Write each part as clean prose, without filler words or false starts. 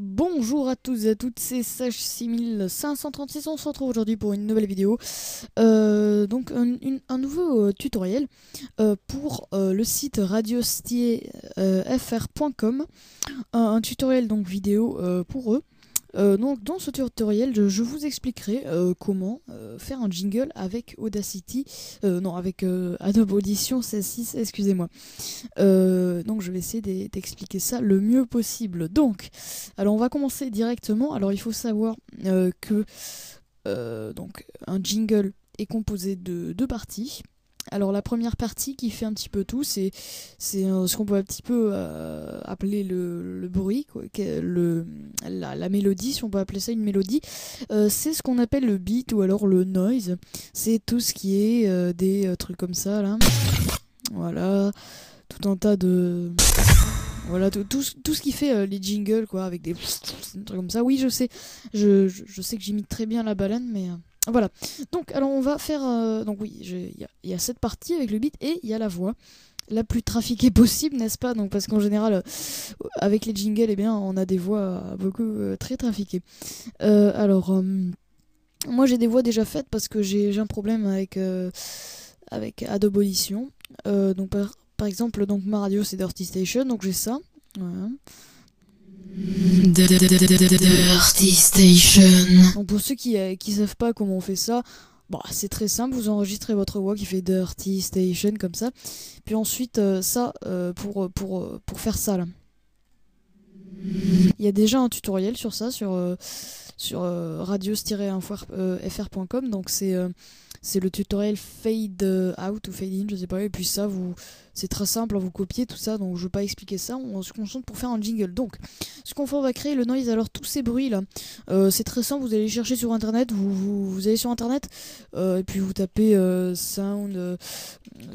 Bonjour à tous et à toutes, c'est Sage6536, on se retrouve aujourd'hui pour une nouvelle vidéo, donc un nouveau tutoriel pour le site radiostierfr.com, un tutoriel donc vidéo pour eux. Donc dans ce tutoriel je vous expliquerai comment faire un jingle avec Audacity, non avec Adobe Audition 16.6, excusez-moi. Donc je vais essayer d'expliquer ça le mieux possible. Donc, alors on va commencer directement. Alors il faut savoir que donc un jingle est composé de deux parties. Alors la première partie qui fait un petit peu tout, c'est ce qu'on peut un petit peu appeler le bruit, quoi, la mélodie, si on peut appeler ça une mélodie. C'est ce qu'on appelle le beat ou alors le noise. C'est tout ce qui est des trucs comme ça là. Voilà, tout un tas de... Voilà, tout ce qui fait les jingles, quoi, avec des trucs comme ça. Oui, je sais, je sais que j'imite très bien la baleine, mais... voilà. Donc, alors on va faire... donc oui, il y a cette partie avec le beat et il y a la voix la plus trafiquée possible, n'est-ce pas? Donc, parce qu'en général, avec les jingles, eh bien, on a des voix beaucoup très trafiquées. Moi j'ai des voix déjà faites parce que j'ai un problème avec Adobe Audition. Donc par exemple, donc ma radio c'est Dirty Station, donc j'ai ça. Voilà. Dirty Station. Donc pour ceux qui savent pas comment on fait ça, bah, c'est très simple, vous enregistrez votre voix qui fait Dirty Station comme ça. Puis ensuite pour faire ça là. Il y a déjà un tutoriel sur ça sur radios-fr.com, donc c'est le tutoriel fade out ou fade in, je sais pas, et puis ça c'est très simple, vous copiez tout ça, donc je vais pas expliquer ça, on se concentre pour faire un jingle. Donc ce qu'on fait, on va créer le noise. Alors tous ces bruits là, c'est très simple, vous allez chercher sur internet, vous allez sur internet et puis vous tapez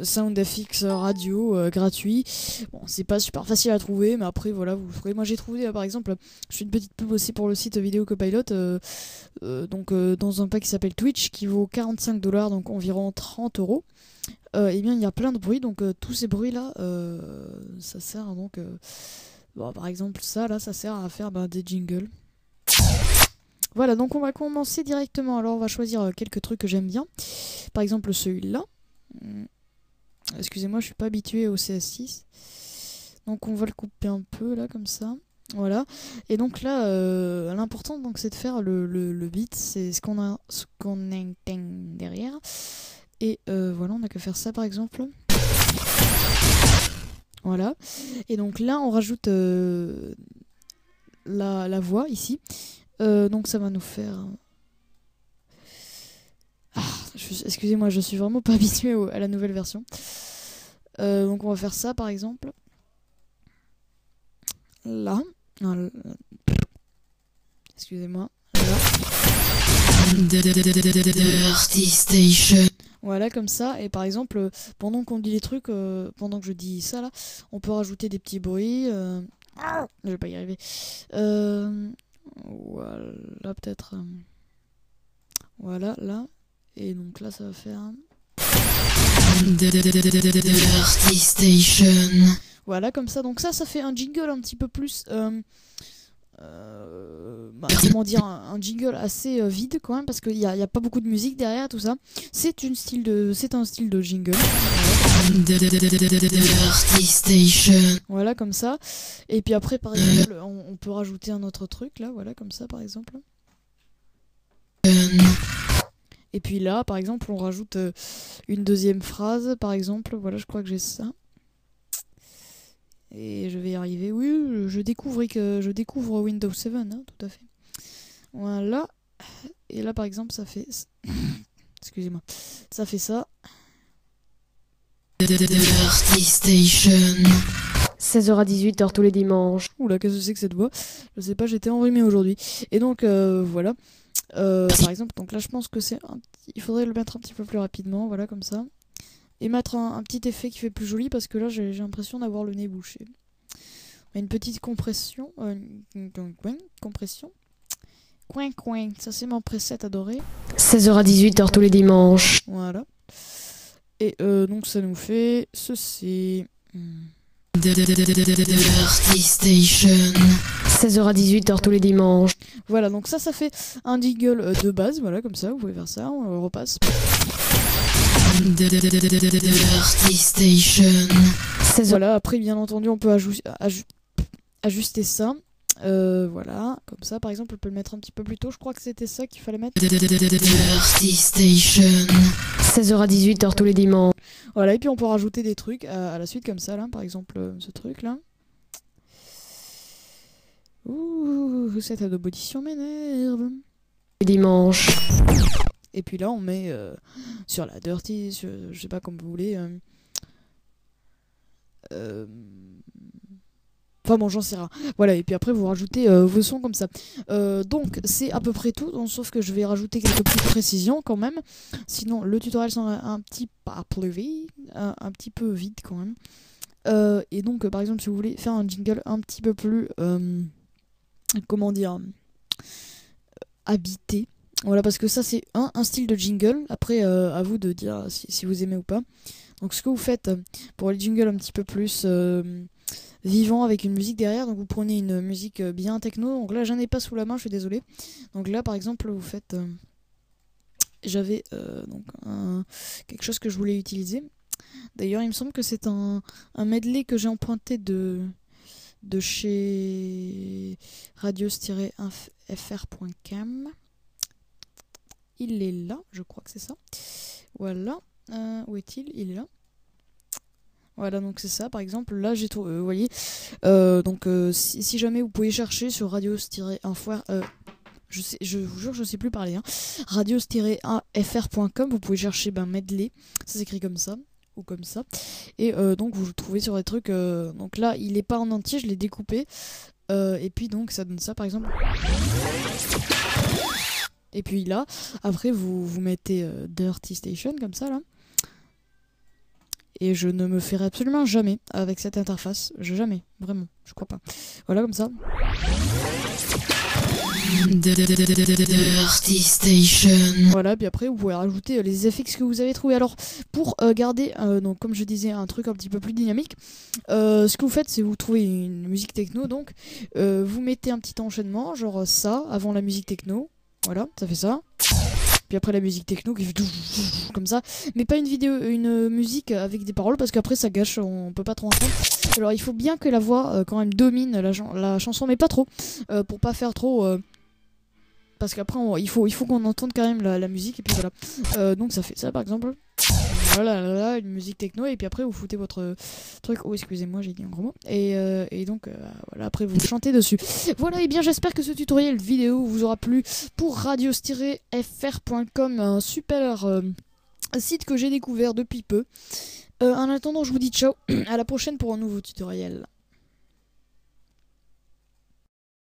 SoundFX radio gratuit. Bon, c'est pas super facile à trouver, mais après voilà, vous le ferez. Moi j'ai trouvé par exemple, je fais une petite pub aussi pour le site Vidéo Copilot, dans un pack qui s'appelle Twitch qui vaut 45$, donc environ 30€. Et bien il y a plein de bruits, donc tous ces bruits là ça sert donc bon, par exemple ça là, ça sert à faire des jingles. Voilà, donc on va commencer directement. Alors on va choisir quelques trucs que j'aime bien, par exemple celui-là. Excusez-moi, je suis pas habitué au CS6, donc on va le couper un peu là comme ça. Voilà, et donc là l'important donc c'est de faire le beat, c'est ce qu'on entend derrière. Et voilà, on n'a qu'à faire ça par exemple. Voilà, et donc là on rajoute la voix ici. Donc ça va nous faire... excusez-moi, je suis vraiment pas habituée à la nouvelle version. Donc on va faire ça par exemple. Là. Excusez-moi. Là. Dirty Station. Voilà, comme ça. Et par exemple, pendant qu'on dit les trucs, pendant que je dis ça là, on peut rajouter des petits bruits. Je vais pas y arriver. Voilà, peut-être. Voilà, là. Et donc là, ça va faire... Dirty Station. Voilà, comme ça. Donc ça fait un jingle un petit peu plus... comment dire, un jingle assez vide quand même, parce qu'il y a pas beaucoup de musique derrière tout ça. C'est un style de jingle. Dirty Station. Voilà, comme ça. Et puis après, par exemple, on peut rajouter un autre truc là, voilà, comme ça par exemple. Et puis là, par exemple, on rajoute une deuxième phrase, par exemple. Voilà, je crois que j'ai ça. Et je vais y arriver. Oui, je découvre Windows 7, hein, tout à fait. Voilà. Et là, par exemple, ça fait... Excusez-moi. Ça fait ça. Dirty Station. 16h à 18h tous les dimanches. Oula, qu'est-ce que c'est que cette voix? Je sais pas, j'étais enrhumée aujourd'hui. Et donc, voilà. Par exemple, donc là, je pense que il faudrait le mettre un petit peu plus rapidement, voilà, comme ça. Et mettre un petit effet qui fait plus joli, parce que là, j'ai l'impression d'avoir le nez bouché. Une petite compression. Compression. Coin. Ça, c'est mon preset adoré. 16h à 18h tous les dimanches. Voilà. Et donc, ça nous fait ceci. Dirty Station. 16h à 18h tous les dimanches. Voilà, donc ça fait un jingle de base, voilà, comme ça, vous pouvez faire ça, on repasse. Dirty Station. 16h. Voilà, après, bien entendu, on peut ajuster ça. Voilà, comme ça, par exemple, on peut le mettre un petit peu plus tôt, je crois que c'était ça qu'il fallait mettre. Dirty Station. 16h à 18h tous les dimanches. Voilà, et puis on peut rajouter des trucs à la suite comme ça, là, par exemple, ce truc-là. Ouh, cette audition m'énerve. Les dimanches. Et puis là, on met sur la dirty, je sais pas comme vous voulez. Enfin bon, j'en sais rien. Voilà, et puis après, vous rajoutez vos sons comme ça. Donc, c'est à peu près tout, donc, sauf que je vais rajouter quelques petites précisions quand même. Sinon, le tutoriel sera un petit peu vide quand même. Et donc, par exemple, si vous voulez faire un jingle un petit peu plus... comment dire, habité. Voilà, parce que ça c'est un style de jingle. Après, à vous de dire si vous aimez ou pas. Donc ce que vous faites pour les jingles un petit peu plus vivants avec une musique derrière, donc vous prenez une musique bien techno. Donc là j'en ai pas sous la main, je suis désolé. Donc là par exemple vous faites, j'avais donc quelque chose que je voulais utiliser. D'ailleurs il me semble que c'est un medley que j'ai emprunté de chez radios-fr.cam. Il est là, je crois que c'est ça. Voilà. Où est-il? Il est là. Voilà, donc c'est ça. Par exemple, là j'ai trouvé. Vous voyez. Donc si jamais vous pouvez chercher sur radios-fr. Je vous jure, je sais plus parler. Hein. radios-fr.com, vous pouvez chercher medley. Ça s'écrit comme ça. Ou comme ça, et donc vous le trouvez sur des trucs, donc là il est pas en entier, je l'ai découpé, et puis donc ça donne ça par exemple, et puis là après vous mettez Dirty Station comme ça là, et je ne me ferai absolument jamais avec cette interface, jamais, vraiment, je crois pas, voilà comme ça. Dirty Station. Voilà, puis après vous pouvez rajouter les effets que vous avez trouvé. Alors pour garder, donc comme je disais, un truc un petit peu plus dynamique, ce que vous faites c'est vous trouvez une musique techno, donc vous mettez un petit enchaînement, genre ça, avant la musique techno, voilà, ça fait ça. Puis après la musique techno qui fait comme ça, mais pas une musique avec des paroles parce qu'après ça gâche, on peut pas trop entendre. Alors il faut bien que la voix quand même domine la chanson, mais pas trop, pour pas faire trop... parce qu'après il faut qu'on entende quand même la musique, et puis voilà. Donc ça fait ça par exemple. Voilà, une musique techno, et puis après vous foutez votre truc. Oh excusez-moi, j'ai dit un gros mot. Et donc voilà, après vous chantez dessus. Voilà, et bien j'espère que ce tutoriel vidéo vous aura plu pour radios-fr.com, un super site que j'ai découvert depuis peu. En attendant, je vous dis ciao, à la prochaine pour un nouveau tutoriel.